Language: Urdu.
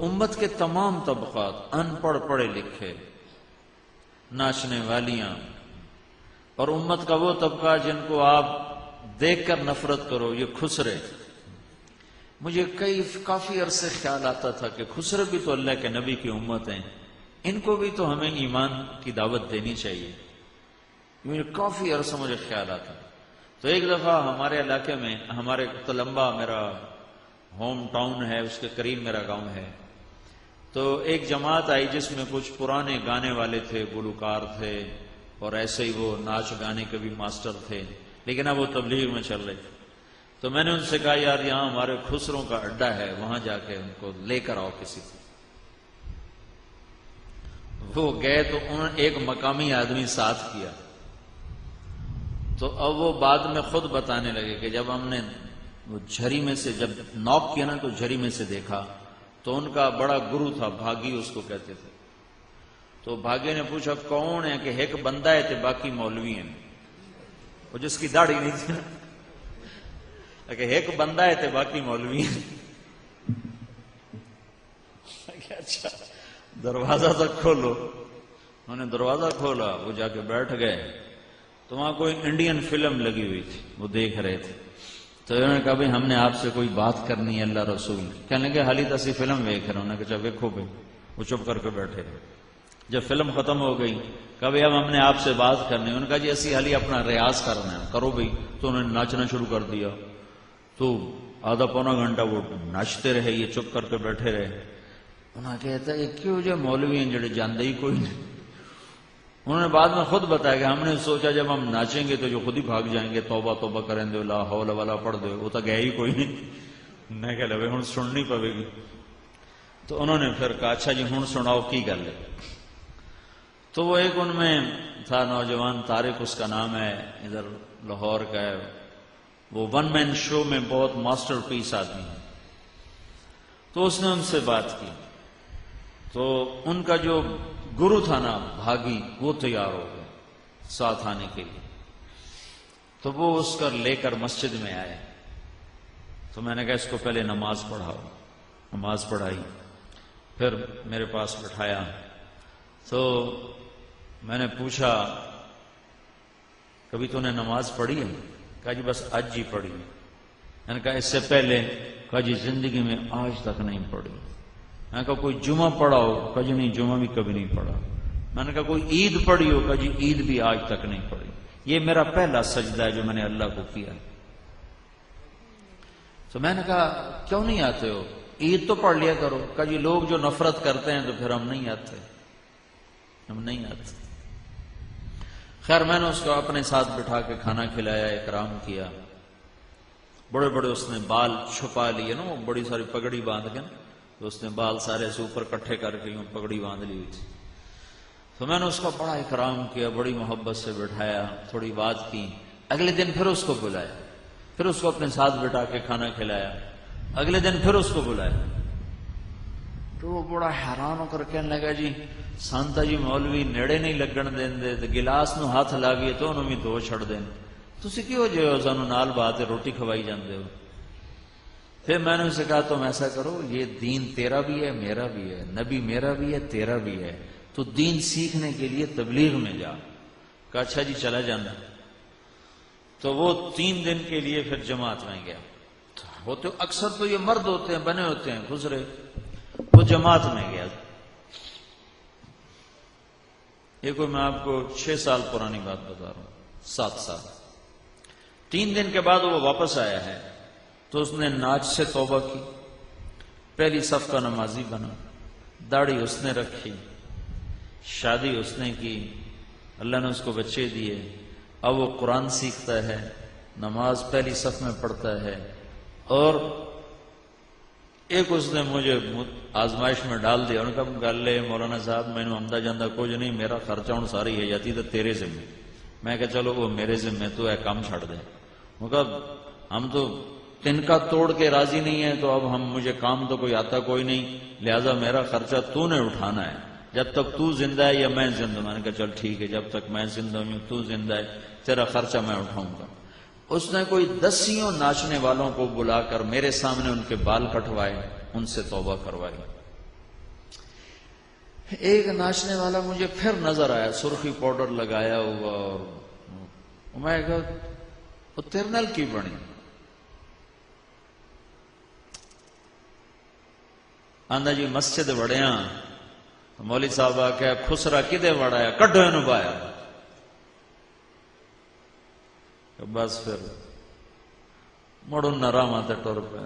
امت کے تمام طبقات، ان پڑھ پڑھے لکھے، ناچنے والیاں، اور امت کا وہ طبقہ جن کو آپ دیکھ کر نفرت کرو، یہ خسرے۔ مجھے کافی عرصے خیال آتا تھا کہ خسرے بھی تو اللہ کے نبی کی امت ہیں، ان کو بھی تو ہمیں ایمان کی دعوت دینی چاہیے۔ مجھے کافی عرصہ مجھے خیال آتا۔ تو ایک دفعہ ہمارے علاقے میں، ہمارے تلمبا میرا ہوم ٹاؤن ہے، اس کے قریب میرا گاؤں ہے، تو ایک جماعت آئی جس میں کچھ پرانے گانے والے تھے، گلوکار تھے، اور ایسے ہی وہ ناچ گانے کے بھی ماسٹر تھے، لیکن اب وہ تبلیغ میں چل رہے تھے۔ تو میں نے ان سے کہا یار یہاں ہمارے خسروں کا اڈا ہے، وہاں جا کے ان کو لے کر آؤ کسی سے۔ وہ گئے تو انہوں نے ایک مقامی آدمی ساتھ کیا، تو اب وہ بعد میں خود بتانے لگے کہ جب ہم نے وہ جھری میں سے جب ناک کیا نا تو جھری میں سے دیکھا تو ان کا بڑا گرو تھا، بھاگی اس کو کہتے تھے۔ تو بھاگی نے پوچھا کون ہے؟ کہ ایک بندہ ہے تے باقی مولوی ہیں، وہ جس کی داڑھی نہیں تھی نا، کہ ایک بندہ ہے تے باقی مولوی ہیں۔ اچھا دروازہ تک کھولو۔ انہوں نے دروازہ کھولا، وہ جا کے بیٹھ گئے، تو وہاں کوئی انڈین فلم لگی ہوئی تھی، وہ دیکھ رہے تھے۔ تو انہوں نے کہا بھائی ہم نے آپ سے کوئی بات کرنی ہے اللہ رسول۔ کہنے لگے حالی تسی فلم ویکھ رہے۔ انہوں نے کہا ویکھو بھائی۔ وہ چپ کر کے بیٹھے رہے۔ جب فلم ختم ہو گئی، کہا بھائی اب ہم نے آپ سے بات کرنی ہے۔ انہوں نے کہا جی اسی حالی اپنا ریاض کرنا ہے، کرو بھائی۔ تو انہوں نے ناچنا شروع کر دیا، تو آدھا پونا گھنٹہ وہ ناچتے رہے، یہ چپ کر کے بیٹھے رہے۔ انہوں نے کہتا ہے یہ کیوں جو مولوی ہیں جڑے جاندے ہی کوئی نہیں۔ انہوں نے بعد میں خود بتایا کہ ہم نے سوچا جب ہم ناچیں گے تو جو خود ہی بھاگ جائیں گے، توبہ توبہ کریں دے، لا حول ولا پڑھ دے، وہ تو گئے ہی کوئی نہیں۔ میں کہہ لگے ہن سننی پوے گی۔ تو انہوں نے پھر کہا اچھا جی ہن سناؤ کی گل ہے۔ تو وہ ایک ان میں تھا نوجوان، طارق اس کا نام ہے، ادھر لاہور کا ہے، وہ ون مین شو میں بہت ماسٹر پیس آدمی ہے۔ تو اس نے ان سے بات کی، تو ان کا جو گرو تھا نا بھاگی، وہ تیار ہو گئے ساتھ آنے کے لیے۔ تو وہ اس کر لے کر مسجد میں آئے۔ تو میں نے کہا اس کو پہلے نماز پڑھاؤ۔ نماز پڑھائی، پھر میرے پاس بٹھایا۔ تو میں نے پوچھا کبھی تو نے نماز پڑھی ہے؟ کہا جی بس آج ہی پڑھی۔ میں نے کہا اس سے پہلے؟ کہا جی زندگی میں آج تک نہیں پڑھی۔ میں نے کہا کوئی جمعہ پڑھا ہو؟ کہا جی نہیں جمعہ بھی کبھی نہیں پڑھا۔ میں نے کہا کوئی عید پڑھی ہو؟ کہا جی عید بھی آج تک نہیں پڑھی۔ یہ میرا پہلا سجدہ ہے جو میں نے اللہ کو کیا۔ تو میں نے کہا کیوں نہیں آتے ہو؟ عید تو پڑھ لیا کرو۔ کہا جی لوگ جو نفرت کرتے ہیں تو پھر ہم نہیں آتے، ہم نہیں آتے۔ خیر میں نے اس کو اپنے ساتھ بٹھا کے کھانا کھلایا، اکرام کیا۔ بڑے بڑے اس نے بال چھپا لیے نا، وہ بڑی ساری پگڑی باندھ کے نا، تو اس نے بال سارے سے اوپر کٹھے کر کے یوں پگڑی باندھ لی ہوئی تھی۔ تو میں نے اس کا بڑا اکرام کیا، بڑی محبت سے بٹھایا، تھوڑی بات کی۔ اگلے دن پھر اس کو بلایا، پھر اس کو اپنے ساتھ بٹھا کے کھانا کھلایا۔ اگلے دن پھر اس کو بلایا، تو وہ بڑا حیران ہو کر کہنے لگا جی سانتا جی مولوی نیڑے نہیں لگن دین دے، گلاس نو ہاتھ لاویے تو انہوں بھی دو چھڑ دین، تسی کیوں جو ہو سانو نال بات روٹی کھوائی جاندے ہو۔ پھر میں نے اسے کہا تم ایسا کرو، یہ دین تیرا بھی ہے میرا بھی ہے، نبی میرا بھی ہے تیرا بھی ہے، تو دین سیکھنے کے لیے تبلیغ میں جا۔ کہا اچھا جی چلا جانا۔ تو وہ 3 دن کے لیے پھر جماعت میں گیا۔ ہوتے اکثر تو یہ مرد ہوتے ہیں، بنے ہوتے ہیں گزرے، وہ جماعت میں گیا۔ یہ کوئی میں آپ کو 6 سال پرانی بات بتا رہا ہوں، 7 سال۔ 3 دن کے بعد وہ واپس آیا ہے، تو اس نے ناچ سے توبہ کی، پہلی صف کا نمازی بنا، داڑھی اس نے رکھی، شادی اس نے کی، اللہ نے اس کو بچے دیے، اب وہ قرآن سیکھتا ہے، نماز پہلی صف میں پڑھتا ہے۔ اور ایک اس نے مجھے آزمائش میں ڈال دیا، انہوں نے کہا گل لے مولانا صاحب میں نے آمدہ جاندہ کچھ نہیں، میرا خرچہ ہوں ساری ہے جاتی تو تیرے ذمہ۔ میں کہا چلو وہ میرے ذمہ، تو ہے کام چھڑ دیں۔ وہ کہا ہم تو تنکا توڑ کے راضی نہیں ہیں، تو اب مجھے کام تو کوئی آتا کوئی نہیں، لہذا میرا خرچہ تو نے اٹھانا ہے، جب تک تو زندہ ہے یا میں زندہ ہوں۔ میں نے کہا چل ٹھیک ہے، جب تک میں زندہ ہوں تو زندہ ہے، تیرا خرچہ میں اٹھاؤں گا۔ اس نے کوئی 10 ناچنے والوں کو بلا کر میرے سامنے ان کے بال کٹوائے، ان سے توبہ کروائی۔ ایک ناچنے والا مجھے پھر نظر آیا، سرخی پاؤڈر لگایا ہوا، اور میں کہا وہ تیرے نال کی بنی؟ آندا جی مسجد وڑیاں، مولوی صاحب آخیا خسرا کدے وڑایا، کڈو اینو باہر۔ بس پھر مڑ ان راواں تے ٹر پے۔